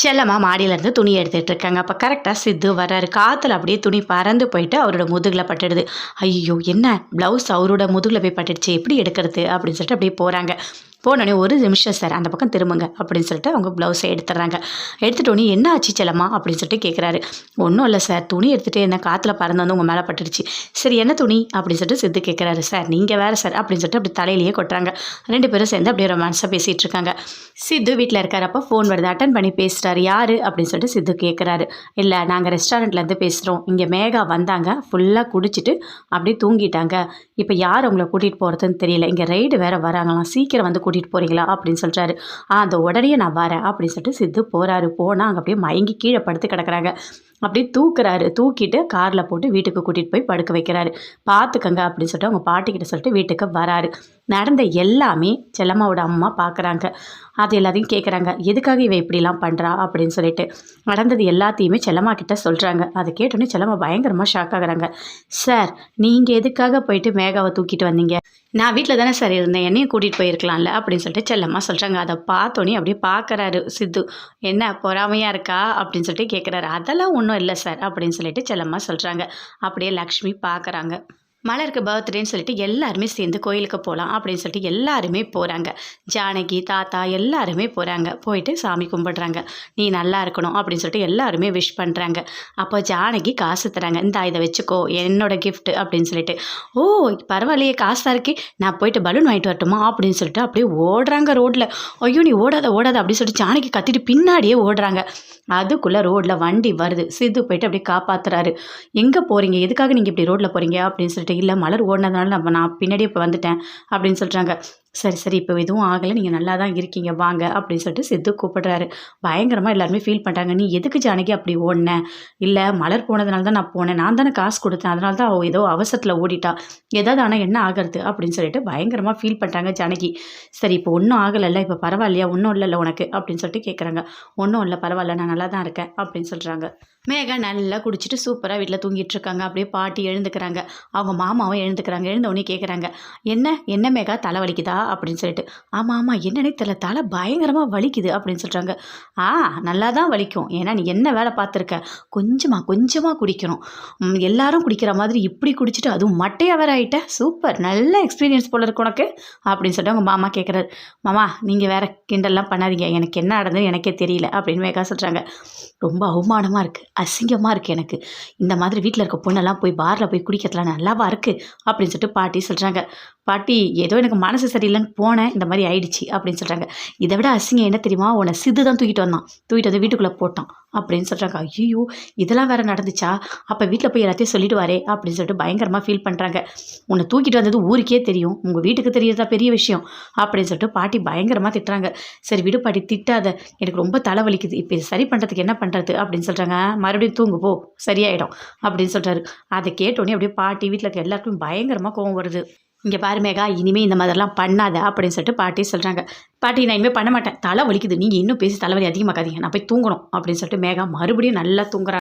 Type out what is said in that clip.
செல்லம்மா மாடியிலேருந்து துணி எடுத்துகிட்டு இருக்காங்க. அப்போ கரெக்டாக சித்து வர்றாரு. காற்றுல அப்படியே துணி பறந்து போயிட்டு அவரோட முதுகில் பட்டுடுது. ஐயோ, என்ன ப்ளவுஸ் அவரோட முதுகில் போய் பட்டுடுச்சு, எப்படி எடுக்கிறது அப்படின்னு சொல்லிட்டு அப்படியே போகிறாங்க. போனோடனே ஒரு நிமிஷம் சார், அந்த பக்கம் திரும்புங்க அப்படின்னு சொல்லிட்டு அவங்க ப்ளவுஸை எடுத்துடுறாங்க. எடுத்துட்டோன்னே என்ன ஆச்சு செல்லம்மா அப்படின்னு சொல்லிட்டு கேட்குறாரு. ஒன்றும் இல்லை சார், துணி எடுத்துகிட்டு என்ன காற்றுல பறந்து வந்து உங்கள் மேலே பட்டுடுச்சு. சரி, என்ன துணி அப்படின்னு சொல்லிட்டு சித்து கேட்குறாரு. சார் நீங்கள் வேறு சார் அப்படின்னு சொல்லிட்டு அப்படி தலையிலேயே கொட்டுறாங்க. 2 பேரும் சேர்ந்து அப்படியே ரொமான்ஸாக பேசிகிட்டு இருக்காங்க. சித்து வீட்டில் இருக்கார். அப்போ ஃபோன் வருது. அட்டன் பண்ணி பேசுகிறாரு. யார் அப்படின்னு சொல்லிட்டு சித்து கேட்குறாரு. இல்லை, நாங்கள் ரெஸ்டாரண்ட்லேருந்து பேசுகிறோம். இங்கே மேகா வந்தாங்க, ஃபுல்லாக குடிச்சிட்டு அப்படியே தூங்கிட்டாங்க. இப்போ யார் அவங்கள கூட்டிகிட்டு போகிறதுன்னு தெரியல. இங்கே ரைடு வேறு வராங்களாம், சீக்கிரம் வந்து கூட்டிகிட்டு போகிறீங்களா அப்படின்னு சொல்கிறாரு. அந்த உடனே நான் வரேன் அப்படின்னு சொல்லிட்டு சித்து போகிறாரு. போனால் அங்கே அப்படியே மயங்கி கீழே படுத்து கிடக்குறாங்க. அப்படியே தூக்குறாரு. தூக்கிட்டு காரில் போட்டு வீட்டுக்கு கூட்டிகிட்டு போய் படுக்க வைக்கிறாரு. பார்த்துக்கங்க அப்படின்னு சொல்லிட்டு அவங்க பாட்டிக்கிட்ட சொல்லிட்டு வீட்டுக்கு வராரு. நடந்த எல்லாமே செல்லம்மாவோட அம்மா பார்க்குறாங்க. அது எல்லாத்தையும் கேட்குறாங்க. எதுக்காக இவ இப்படிலாம் பண்ணுறா அப்படின்னு சொல்லிட்டு நடந்தது எல்லாத்தையுமே செல்லம்மா கிட்ட சொல்கிறாங்க. அதை கேட்டோன்னே செல்லம்மா பயங்கரமாக ஷாக் ஆகுறாங்க. சார், நீங்கள் எதுக்காக போயிட்டு மேகாவை தூக்கிட்டு வந்தீங்க? நான் வீட்டில் தானே சார் இருந்தேன், என்னையும் கூட்டிகிட்டு போயிருக்கலாம்ல அப்படின்னு சொல்லிட்டு செல்லம்மா சொல்கிறாங்க. அதை பார்த்தோன்னே அப்படியே பார்க்குறாரு சித்து. என்ன பொறாமையாக இருக்கா அப்படின்னு சொல்லிட்டு கேட்குறாரு. அதெல்லாம் ஒன்றும் இல்லை சார் அப்படின்னு சொல்லிட்டு செல்லம்மா சொல்கிறாங்க. அப்படியே லக்ஷ்மி பார்க்குறாங்க. மலருக்கு பர்த்டேன்னு சொல்லிட்டு எல்லாருமே சேர்ந்து கோயிலுக்கு போகலாம் அப்படின்னு சொல்லிட்டு எல்லாருமே போகிறாங்க. ஜானகி, தாத்தா எல்லாருமே போகிறாங்க. போயிட்டு சாமி கும்பிடுறாங்க. நீ நல்லா இருக்கணும் அப்படின்னு சொல்லிட்டு எல்லாருமே விஷ் பண்ணுறாங்க. அப்போ ஜானகி காசு தராங்க. இந்தா இதை வச்சுக்கோ, என்னோட கிஃப்ட் அப்படின்னு சொல்லிட்டு. ஓ, பரவாயில்லையே, காசாக இருக்கே, நான் போயிட்டு பலூன் வாங்கிட்டு வரட்டுமா அப்படின்னு சொல்லிட்டு அப்படியே ஓடுறாங்க ரோட்டில். ஐயோ, நீ ஓடாத ஓடாத அப்படின்னு சொல்லிட்டு ஜானகி கத்திட்டு பின்னாடியே ஓடுறாங்க. அதுக்குள்ளே ரோட்டில் வண்டி வருது. சித்து போயிட்டு அப்படியே காப்பாற்றுறாரு. எங்கே போகிறீங்க, எதுக்காக நீங்கள் இப்படி ரோட்டில் போகிறீங்க அப்படின்னு சொல்லிட்டு. இல்லை, மலர் ஓடினதுனால நான் பின்னாடியே இப்போ வந்துட்டேன் அப்படின்னு சொல்கிறாங்க. சரி சரி, இப்போ எதுவும் ஆகலை, நீங்கள் நல்லா தான் இருக்கீங்க, வாங்க அப்படின்னு சொல்லிட்டு சித்து கூப்பிடுறாரு. பயங்கரமாக எல்லாருமே ஃபீல் பண்ணுறாங்க. நீ எதுக்கு ஜானகி அப்படி ஓடினேன்? இல்லை, மலர் போனதுனால தான் நான் போனேன், நான் தானே காசு கொடுத்தேன், அதனால தான் அவள் ஏதோ அவசரத்தில் ஓடிட்டா, ஏதாவது ஆனால் என்ன ஆகிறது அப்படின்னு சொல்லிட்டு பயங்கரமாக ஃபீல் பண்ணுறாங்க ஜானகி. சரி, இப்போ ஒன்றும் ஆகலைல்ல, இப்போ பரவாயில்லையா, ஒன்றும் இல்லைல்ல உனக்கு அப்படின்னு சொல்லிட்டு கேட்குறாங்க. ஒன்றும் இல்லை, பரவாயில்ல, நான் நல்லா தான் இருக்கேன் அப்படின்னு சொல்கிறாங்க. மேகா நல்லா குடிச்சிட்டு சூப்பராக வீட்டில் தூங்கிட்டு இருக்காங்க. அப்படியே பாட்டி எழுந்துக்கிறாங்க. அவங்க மாமாவும் எழுந்துக்கிறாங்க. எழுந்தவொடனே கேட்குறாங்க, என்ன மேகா, தலை வலிக்குதா அப்படின்னு சொல்லிட்டு. ஆமாம் ஆமாம், என்னன்னே தெரியல, தலை பயங்கரமாக வலிக்குது அப்படின்னு சொல்கிறாங்க. நல்லா தான் வலிக்கும், ஏன்னா நீ என்ன வேலை பார்த்துருக்க, கொஞ்சமாக குடிக்கணும், எல்லாரும் குடிக்கிற மாதிரி இப்படி குடிச்சிட்டு அதுவும் மட்டையாக வேற ஆகிட்ட, சூப்பர், நல்ல எக்ஸ்பீரியன்ஸ் போல இருக்கு உனக்கு அப்படின்னு சொல்லிட்டு அவங்க மாமா கேட்குறாரு. மாமா, நீங்கள் வேற கிண்டல்லாம் பண்ணாதீங்க, எனக்கு என்ன நடந்ததுன்னு எனக்கே தெரியல அப்படின்னு மேகா சொல்கிறாங்க. ரொம்ப அவமானமாக இருக்குது, அசிங்கமாக இருக்குது எனக்கு, இந்த மாதிரி வீட்டில் இருக்க பொண்ணெல்லாம் போய் பாரில் போய் குடிக்கிறதுலாம் நல்லாவா இருக்குது அப்படின்னு சொல்லிட்டு பாட்டி சொல்கிறாங்க. பாட்டி, ஏதோ எனக்கு மனசு சரியில்லைன்னு போனேன், இந்த மாதிரி ஆயிடுச்சு அப்படின்னு சொல்கிறாங்க. இதை விட அசிங்கம் என்ன தெரியுமா, உன்னை சித்து தான் தூக்கிட்டு வந்து வீட்டுக்குள்ளே போட்டான் அப்படின்னு சொல்கிறாங்க. ஐயோ, இதெல்லாம் வேறு நடந்துச்சா, அப்போ வீட்டில் போய் எல்லாத்தையும் சொல்லிட்டு வரே அப்படின்னு சொல்லிட்டு பயங்கரமாக ஃபீல் பண்ணுறாங்க. உன்னை தூக்கிட்டு வந்தது ஊருக்கே தெரியும், உங்கள் வீட்டுக்கு தெரியறதா பெரிய விஷயம் அப்படின்னு சொல்லிட்டு பாட்டி பயங்கரமாக திட்டுறாங்க. சரி விடு பாட்டி, திட்டாத, எனக்கு ரொம்ப தலைவலிக்குது, இப்போ இது சரி பண்ணுறதுக்கு என்ன பண்ணுறது அப்படின்னு சொல்கிறாங்க. மறுபடியும் தூங்கு போ, சரியாயிடும் அப்படின்னு சொல்கிறாரு. அதை கேட்டோன்னே அப்படியே பாட்டி வீட்டில் இருக்க எல்லாருக்கும் பயங்கரமாக கோவம் வருது. இங்கே பாரு மேகா, இனிமேல் இந்த மாதிரிலாம் பண்ணாத அப்படின்னு சொல்லிட்டு பாட்டி சொல்கிறாங்க. பாட்டி, நான் இனிமேல் பண்ண மாட்டேன், தலை வலிக்குது, நீங்கள் இன்னும் பேசி தலைவலி அதிகமாக்காதீங்க, நான் போய் தூங்கணும் அப்படின்னு சொல்லிட்டு மேகா மறுபடியும் நல்லா தூங்குறாங்க.